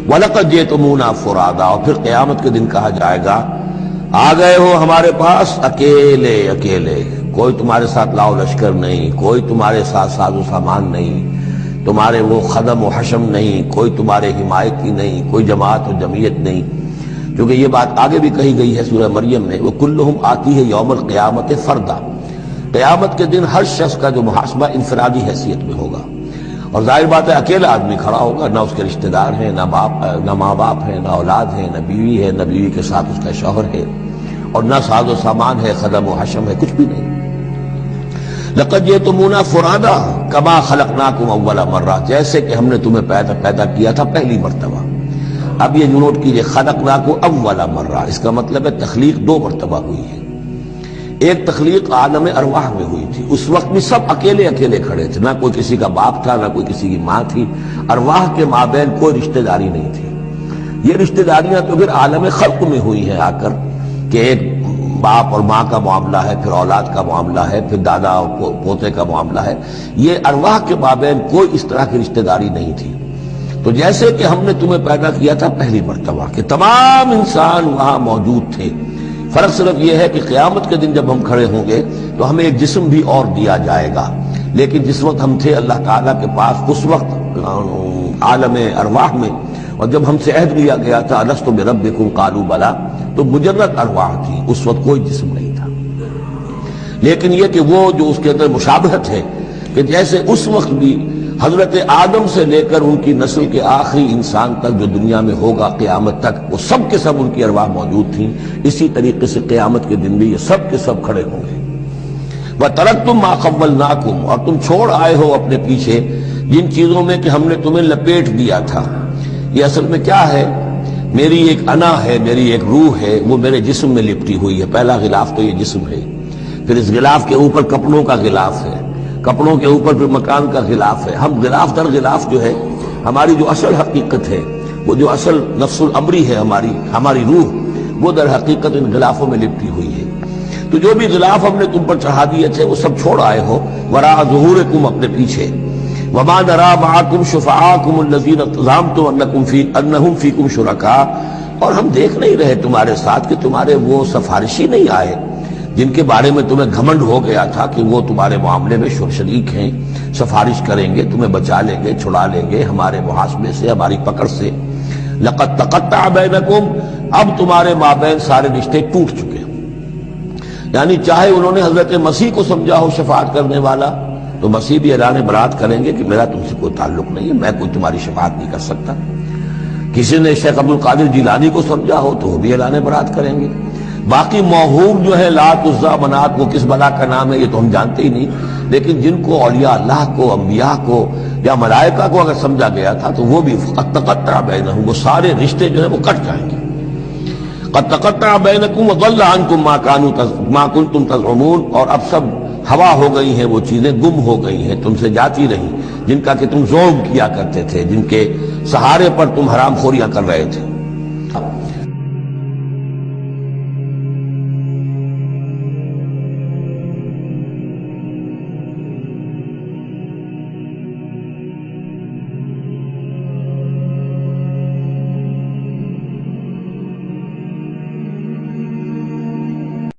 وَلَقَدْ جِئْتُمُونَا فُرَادًا، اور پھر قیامت کے دن کہا جائے گا آ گئے ہو ہمارے پاس اکیلے اکیلے، کوئی تمہارے ساتھ لاؤ لشکر نہیں، کوئی تمہارے ساتھ ساز و سامان نہیں، تمہارے وہ خدم و حشم نہیں، کوئی تمہارے حمایتی نہیں، کوئی جماعت و جمعیت نہیں، کیونکہ یہ بات آگے بھی کہی گئی ہے سورہ مریم میں، وَكُلُّهُمْ آتِيهِ يَوْمَ الْقِيَامَةِ فَرْدًا، قیامت کے دن ہر شخص کا جو محاسبہ انفرادی حیثیت میں ہوگا، اور ظاہر بات ہے اکیلا آدمی کھڑا ہوگا، نہ اس کے رشتہ دار ہیں، نہ ماں باپ ہیں، نہ اولاد ہیں، نہ بیوی ہے، نہ بیوی کے ساتھ اس کا شوہر ہے، اور نہ ساز و سامان ہے، خدم و حشم ہے، کچھ بھی نہیں۔ لَقَدْ جِئْتُمُونَا فُرَادًا كَمَا خَلَقْنَاكُمْ أَوَّلَ مَرَّةٍ، جیسے کہ ہم نے تمہیں پیدا کیا تھا پہلی مرتبہ۔ اب یہ نوٹ کیجئے، خَلَقْنَاكُمْ أَوَّلَ مَرَّةٍ، اس کا مطلب ہے تخلیق دو مرتبہ ہوئی ہے۔ ایک تخلیق عالم ارواح میں ہوئی تھی، اس وقت بھی سب اکیلے اکیلے کھڑے تھے، نہ کوئی کسی کا باپ تھا، نہ کوئی کسی کی ماں تھی، ارواح کے مابین کوئی رشتہ داری نہیں تھی۔ یہ رشتہ داریاں تو پھر عالم خلق میں ہوئی ہیں آ کر، کہ ایک باپ اور ماں کا معاملہ ہے، پھر اولاد کا معاملہ ہے، پھر دادا اور پوتے کا معاملہ ہے، یہ ارواح کے مابین کوئی اس طرح کی رشتہ داری نہیں تھی۔ تو جیسے کہ ہم نے تمہیں پیدا کیا تھا پہلی مرتبہ، کہ تمام انسان وہاں موجود تھے، فرق صرف یہ ہے کہ قیامت کے دن جب ہم کھڑے ہوں گے تو ہمیں ایک جسم بھی اور دیا جائے گا، لیکن جس وقت ہم تھے اللہ تعالیٰ کے پاس اس وقت عالم ارواح میں، اور جب ہم سے عہد لیا گیا تھا الست بربکم قالوا بلی، تو مجرد ارواح تھی، اس وقت کوئی جسم نہیں تھا۔ لیکن یہ کہ وہ جو اس کے اندر مشابہت ہے کہ جیسے اس وقت بھی حضرت آدم سے لے کر ان کی نسل کے آخری انسان تک جو دنیا میں ہوگا قیامت تک، وہ سب کے سب ان کی ارواح موجود تھیں، اسی طریقے سے قیامت کے دن بھی یہ سب کے سب کھڑے ہوں گے۔ وَتَرَكْتُم مَا خَوَّلْنَاكُمْ، اور تم چھوڑ آئے ہو اپنے پیچھے جن چیزوں میں کہ ہم نے تمہیں لپیٹ دیا تھا۔ یہ اصل میں کیا ہے؟ میری ایک انا ہے، میری ایک روح ہے، وہ میرے جسم میں لپٹی ہوئی ہے۔ پہلا غلاف تو یہ جسم ہے، پھر اس غلاف کے اوپر کپڑوں کا غلاف ہے، کپڑوں کے اوپر پھر مکان کا غلاف ہے۔ ہم غلاف در غلاف جو ہے، ہماری جو اصل حقیقت ہے، وہ جو اصل نفس الامری ہے ہماری روح، وہ در حقیقت ان غلافوں میں لپٹی ہوئی ہے۔ تو جو بھی غلاف ہم نے تم پر چڑھا دیے تھے وہ سب چھوڑ آئے ہو، وراء ظہورکم، اپنے پیچھے۔ وما نرى معكم شفعاءكم الذين زعمتم انهم فيكم شركاء، اور ہم دیکھ نہیں رہے تمہارے ساتھ کہ تمہارے وہ سفارشی نہیں آئے جن کے بارے میں تمہیں گھمنڈ ہو گیا تھا کہ وہ تمہارے معاملے میں شریک ہیں، سفارش کریں گے، تمہیں بچا لیں گے، چھڑا لیں گے ہمارے محاسبے سے، ہماری پکڑ سے۔ لقد تقطع بینکم، اب تمہارے مابین سارے رشتے ٹوٹ چکے، یعنی چاہے انہوں نے حضرت مسیح کو سمجھا ہو شفاعت کرنے والا، تو مسیح بھی اعلان برات کریں گے کہ میرا تم سے کوئی تعلق نہیں ہے، میں کوئی تمہاری شفاعت نہیں کر سکتا۔ کسی نے شیخ عبد القادر جیلانی کو سمجھا ہو تو وہ بھی اعلان برات کریں گے۔ باقی موہوم جو ہے لات عزا منات، وہ کس بلا کا نام ہے یہ تو ہم جانتے ہی نہیں، لیکن جن کو اولیاء اللہ کو، انبیاء کو یا ملائکہ کو اگر سمجھا گیا تھا تو وہ بھی قد تقطع بینہم، وہ سارے رشتے جو ہیں وہ کٹ جائیں گے۔ قد تقطع بینکم وضل عنکم ما کنتم تزعمون، اور اب سب ہوا ہو گئی ہیں، وہ چیزیں گم ہو گئی ہیں، تم سے جاتی رہیں جن کا کہ تم زوم کیا کرتے تھے، جن کے سہارے پر تم حرام خوریاں کر رہے تھے۔